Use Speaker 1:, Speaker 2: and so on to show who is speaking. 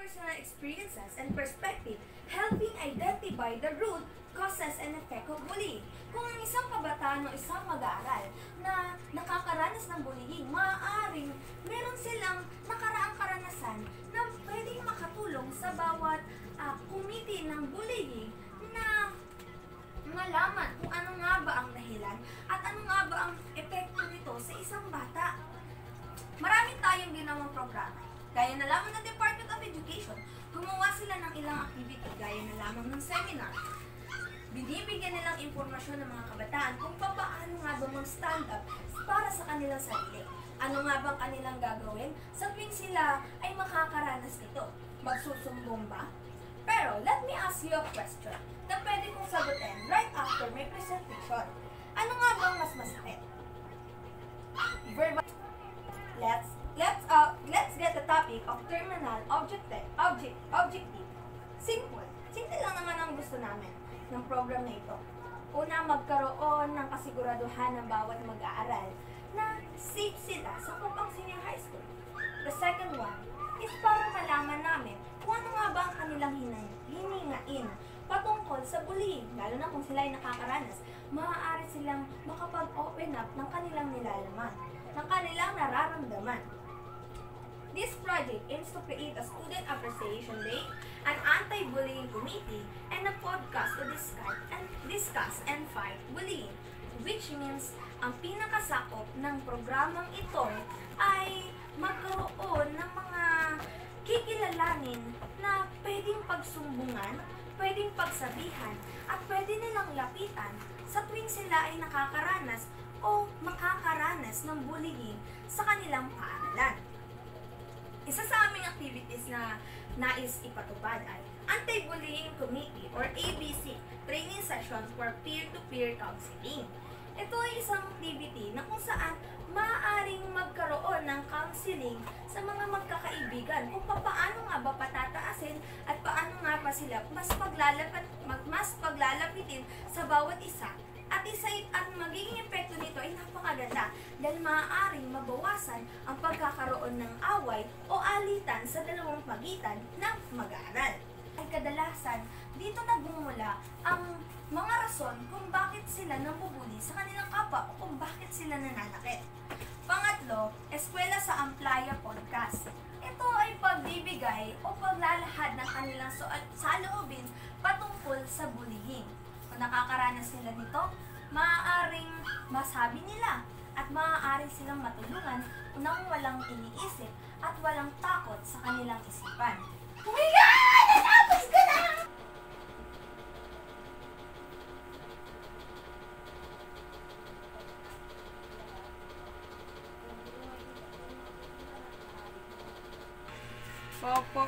Speaker 1: personal experiences and perspective, helping identify the root causes and effect of bullying. Kung ang isang kabataan o isang mag-aaral na nakakaranas ng bullying, maaaring meron silang nakaraang karanasan na pwedeng makatulong sa bawat committee ng bullying na malaman kung ano nga ba ang dahilan at ano nga ba ang epekto nito sa isang bata. Maraming tayong ginawang programa. Gaya na lamang ng Department of Education, gumawa sila ng ilang activity, gaya na lamang ng seminar. Binibigyan nilang impormasyon ng mga kabataan kung paano nga ba mag-stand up para sa kanilang sarili. Ano nga bang kanilang gagawin sa tuwing sila ay makakaranas nito? Magsusumbong ba? Pero let me ask you a question na pwede kong sagutin right after my presentation. Ano nga bang mas masakit? Let's get the topic of terminal objective. Simple. Simple lang naman ang gusto namin ng program na ito. Una, magkaroon ng kasiguraduhan ng bawat mag-aaral na safe sila sa Kupang Senior High School. The second one is para malaman namin kung ano nga ba ang kanilang hiningain patungkol sa bullying, lalo na kung sila ay nakakaranas. Maaari silang makapag-open up ng kanilang nilalaman, ng kanilang nararamdaman. This project aims to create a Student Appreciation Day, an anti-bullying committee, and a podcast to discuss and fight bullying, which means ang pinakasakop ng programang ito ay magkaroon ng mga kikilalanin na pwedeng pagsumbungan, pwedeng pagsabihan, at pwede nilang lapitan sa tuwing sila ay nakakaranas o makakaranas ng bullying sa kanilang paaralan. Isa sa aming activities na nais ipatupad ay Anti-Bullying Committee or ABC Training Session for Peer-to-Peer Counseling. Ito ay isang activity na kung saan maaaring magkaroon ng counseling sa mga magkakaibigan kung paano nga ba patataasin at paano nga ba sila mas paglalapitin sa bawat isa. At magiging epekto nito ay napakaganda dahil maaaring mabawasan ang pagkakaroon ng away o alitan sa dalawang pagitan ng mag-aaral. Ay kadalasan, dito nagmumula ang mga rason kung bakit sila nambubuli sa kanilang kapwa o kung bakit sila nananakit. Pangatlo, Eskwela sa Amplaya Podcast. Ito ay pagbibigay o paglalahad ng kanilang saloobin patungkol sa bullying. Kung nakakaranas nila nito, maaaring masabi nila at maaari silang matulungan nang walang iniisip at walang takot sa kanilang isipan. Oh my God! Natapos ko na! Popo